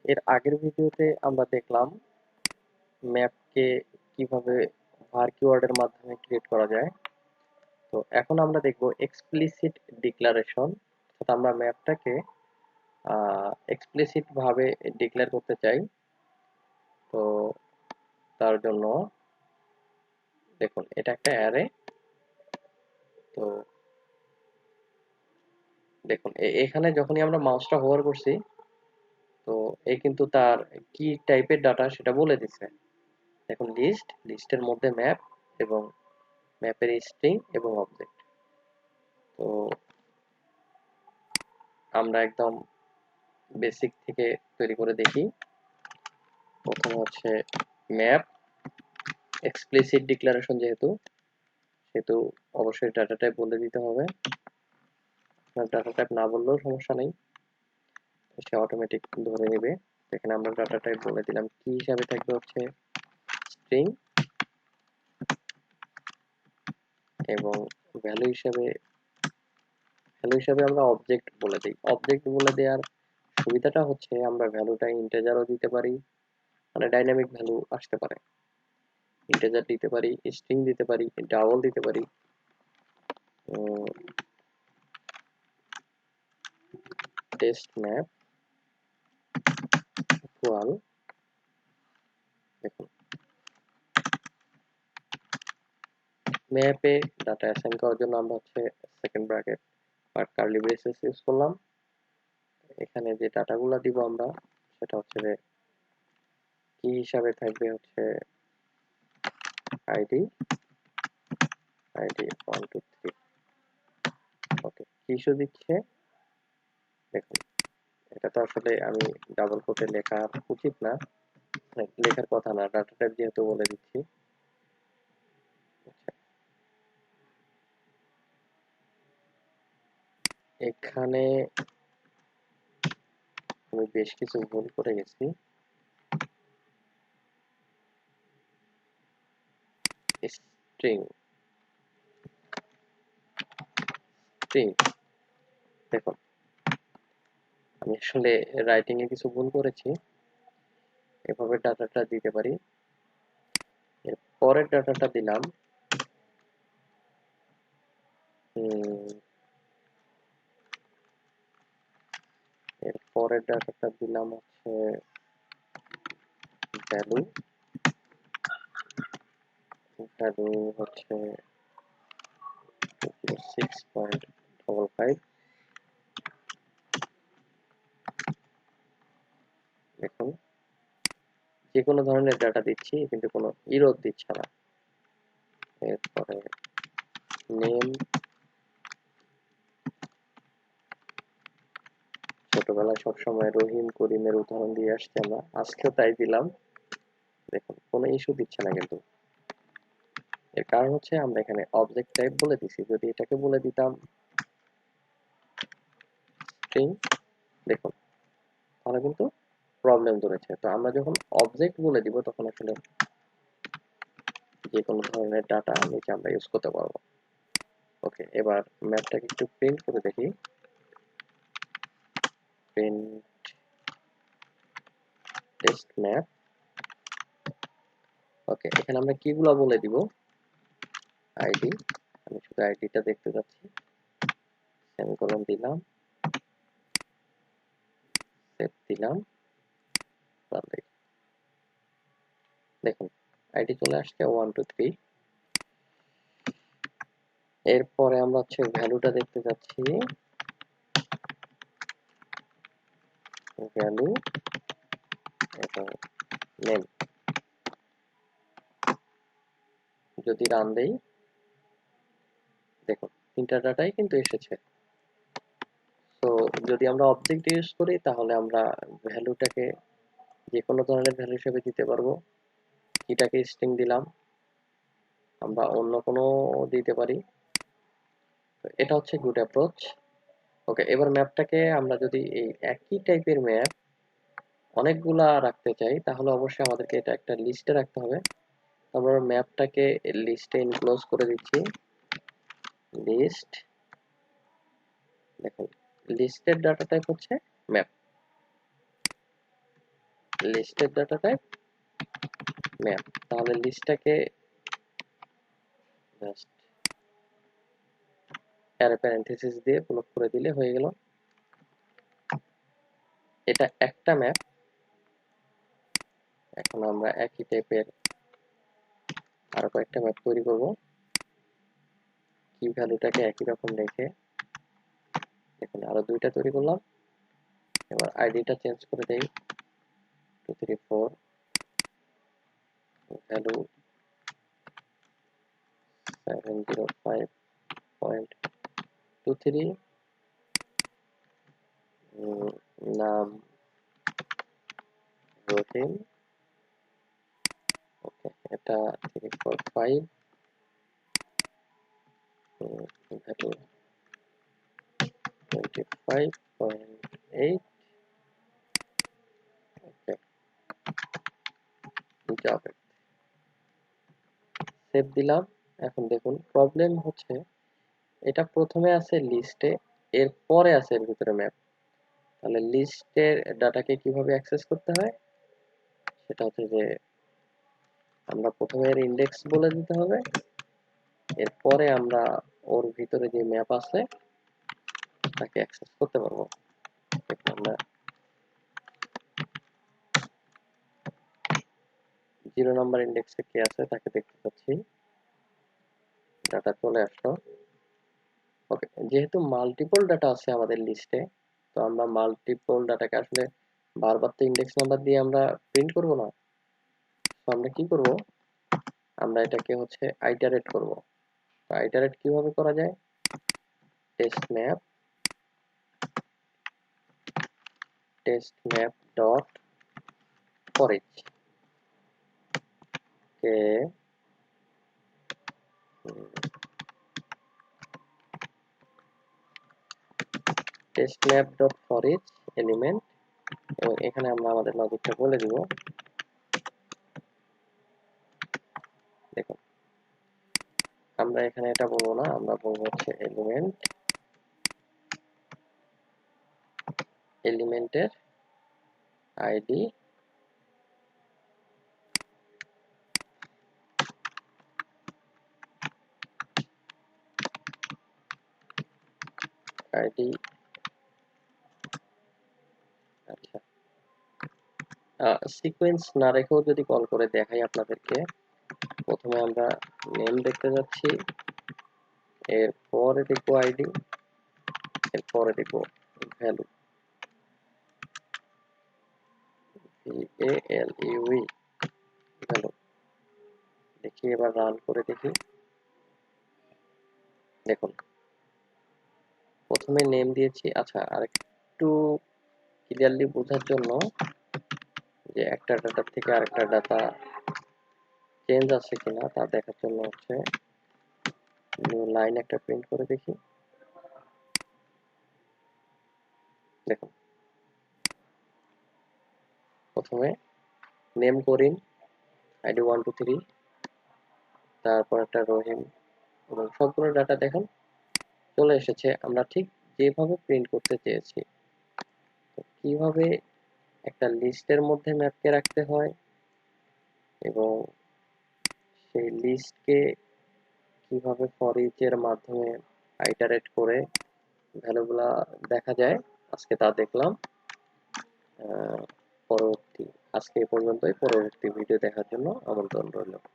এর আগের ভিডিওতে আমরা দেখলাম ম্যাপকে কিভাবে var কিওয়ার্ডের মাধ্যমে ক্রিয়েট করা যায়। তো এখন আমরা দেখব এক্সপ্লিসিট ডিক্লারেশন। অর্থাৎ আমরা ম্যাপটাকে এক্সপ্লিসিট ভাবে ডিক্লেয়ার করতে চাই। তো তার জন্য দেখুন এটা একটা অ্যারে। তো দেখুন এখানে যখনই আমরা মাউসটা হোভার করছি, তো এ কিন্তু তার কি টাইপের ডাটা সেটা বলে দিচ্ছে। দেখুন লিস্টের মধ্যে ম্যাপ এবং ম্যাপের স্ট্রিং এবং অবজেক্ট। তো আমরা একদম বেসিক থেকে তৈরি করে দেখি। প্রথমে হচ্ছে ম্যাপ এক্সপ্লিসিট ডিক্লারেশন, সেহেতু অবশ্যই ডাটা টাইপ বলে দিতে হবে। ডাটা টাইপ না বললেও সমস্যা নেই, সে অটোমেটিক ধরে নেবে। এখানে আমরা ডাটা টাইপ বলে দিলাম, কি হিসাবে থাকবে হচ্ছে স্ট্রিং, এবং ভ্যালু হিসাবে আমরা অবজেক্ট বলে দিই। অবজেক্ট বলে দেওয়ার সুবিধাটা হচ্ছে আমরা ভ্যালুটা ইন্টিজারও দিতে পারি, মানে ডাইনামিক ভ্যালু আসতে পারে, ইন্টিজার দিতে পারি, স্ট্রিং দিতে পারি, ডাবল দিতে পারি। টেস্ট ম্যাপ ইকুয়াল, দেখুন ম্যাপে ডাটা অ্যাসাইন করার জন্য আমরা হচ্ছে সেকেন্ড ব্র্যাকেট আর কার্লি ব্রেসেস ইউজ করলাম। এখানে যে ডাটাগুলো দিব আমরা, সেটা হচ্ছে যে কি হিসাবে থাকবে হচ্ছে আইডি 1 2 3। ওকে, কি ইস্যু দিচ্ছে দেখুন। এটা তো আসলে আমি ডাবল কোটে লেখা উচিত না, লেখার কথা না, ডাটা টাইপ যেহেতু বলে দিচ্ছি। এখানে আমি বেশ কিছু ভুল করে গেছি। স্ট্রিং স্ট্রিং দেখুন, আমি আসলে রাইটিং এ কিছু ভুল করেছি। এভাবে ডাটাটা দিতে পারি। এর পরের ডাটাটা দিলাম এর পরের ডাটাটা দিলাম হচ্ছে ভ্যালু হচ্ছে 6.55। দেখুন যে কোনো ধরনের ডাটা দিচ্ছি কিন্তু কোনো ইরর দিচ্ছে না। এরপরে নেম, ছোটবেলায় সবসময় রহিম করিমের উদাহরণ দিয়ে আসছি আমরা, আজকেও তাই দিলাম। দেখুন কোনো ইস্যু দিচ্ছে না, কিন্তু এর কারণ হচ্ছে আমরা এখানে অবজেক্ট টাইপ বলে দিছি। যদি এটাকে বলে দিতাম স্ট্রিং, দেখুন তাহলে কিন্তু প্রবলেম ধরেছে। তো আমরা যখন অবজেক্ট বলে দিব তখন আসলে যে কোনো ধরনের ডাটা নিচে আমরা ইউজ করতে পারবো। ওকে, এবার ম্যাপটাকে একটু প্রিন্ট করে দেখি। Print test map. ওকে, এখানে আমরা কিগুলো বলে দিব, আইডি, আমি শুধু আইডিটা দেখতে যাচ্ছি, সেমিকোলন দিলাম, সেভ দিলাম, দেখুন আইডি চলে আসছে 1 2 3। এরপরে আমরা হচ্ছে ভ্যালুটা দেখতে যাচ্ছি, ভ্যালু এবং নেম। যদি রান দেই, দেখুন তিনটা ডাটাই কিন্তু এসেছে। তো যদি আমরা অবজেক্ট ইউজ করি তাহলে আমরা ভ্যালুটাকে যে কোনো ধরনের ভ্যালু হিসেবে দিতে পারবো। কিটাকে স্ট্রিং দিলাম, আমরা অন্য কোনো দিতে পারি। এটা হচ্ছে গুড অ্যাপ্রোচ। ওকে, এবার ম্যাপটাকে আমরা যদি এই একই টাইপের ম্যাপ অনেকগুলা রাখতে চাই তাহলে অবশ্যই আমাদেরকে এটা একটা লিস্টে রাখতে হবে। আমরা ম্যাপটাকে লিস্টে ইনক্লোজ করে দিচ্ছি। লিস্ট, দেখুন লিস্টের ডাটা টাইপ হচ্ছে ম্যাপ। লিস্টের ডাটা টাইপ ম্যাপ। তাহলে লিস্টটাকে জাস্ট অ্যারে প্যারেন্থেসিস দিয়ে ব্লক করে দিলে হয়ে গেল। এটা একটা ম্যাপ। এখন আমরা একই টাইপের আরো কয়েকটা ম্যাপ তৈরি করব, কি ভ্যালুটাকে একই রকম রেখে। দেখুন আরো দুইটা তৈরি করলাম। এবার আইডিটা চেঞ্জ করে দেই 234, ভ্যালু 705.23, নাম রহিম। ওকে, এটা 345, ভ্যালু 25.8। ওকে, যাবে, সেভ দিলাম। এখন দেখুন প্রবলেম হচ্ছে এটা প্রথমে আছে লিস্টে, এর পরে আছে এর ভিতরে ম্যাপ। তাহলে লিস্টের ডাটাকে কিভাবে অ্যাক্সেস করতে হয় সেটা হচ্ছে যে আমরা প্রথমে এর ইন্ডেক্স বলে দিতে হবে, এরপরে আমরা ওর ভিতরে যে ম্যাপ আছে তাকে অ্যাক্সেস করতে পারবো। আমরা 0 নাম্বার ইন্ডেক্সে কে আছে তাকে দেখতে পাচ্ছি, ডাটা চলে আসলো। ওকে, যেহেতু মাল্টিপল ডাটা আছে আমাদের লিস্টে, তো আমরা মাল্টিপল ডাটাকে আসলে বারবার তো ইন্ডেক্স নাম্বার দিয়ে আমরা প্রিন্ট করব না। তো আমরা কি করব, আমরা এটাকে হচ্ছে আইটারেট করব। তো আইটারেট কিভাবে করা যায়, টেস্ট ম্যাপ ডট ফরইচ কে টেস্টম্যাপ ডট ফরইচ এলিমেন্ট, এবং এখানে আমরা আমাদের লজিকটা বলে দিব। দেখুন আমরা এখানে এটা বলবো না, আমরা বলবো হচ্ছে এলিমেন্টের আইডি আইডি আচ্ছা, সিকোয়েন্স না রেখেও যদি কল করে দেখাই আপনাদেরকে, প্রথমে আমরা নেম দেখতে যাচ্ছি, এরপরে দেখবো আইডি, এরপরে দেখবো ভ্যালু, VALUE ভ্যালু। দেখি এবার রান করে দেখি। দেখুন প্রথমে নেম দিয়েছি। আচ্ছা, আর একটু ক্লিয়ারলি বোঝার জন্য যে একটা ডাটা থেকে আরেকটা ডাটা চেঞ্জ আছে কিনা তা দেখার জন্য হচ্ছে নিউ লাইন একটা প্রিন্ট করে দেখি। দেখুন প্রথমে নেম করিম, আইডি 1 2 3, তারপর একটা রহিম, এবং সবগুলো ডাটা দেখুন চলে এসেছে আমরা ঠিক যেভাবে প্রিন্ট করতে চেয়েছি। তো কিভাবে একটা লিস্টের মধ্যে ম্যাপকে রাখতে হয় এবং সেই লিস্টকে কিভাবে ফর ইচ এর মাধ্যমে আইটারেট করে ভ্যালুগুলা দেখা যায়, আজকে তা দেখলাম। পরবর্তী আজকে এই পর্যন্তই, পরবর্তী ভিডিও দেখার জন্য আমন্ত্রণ রইল।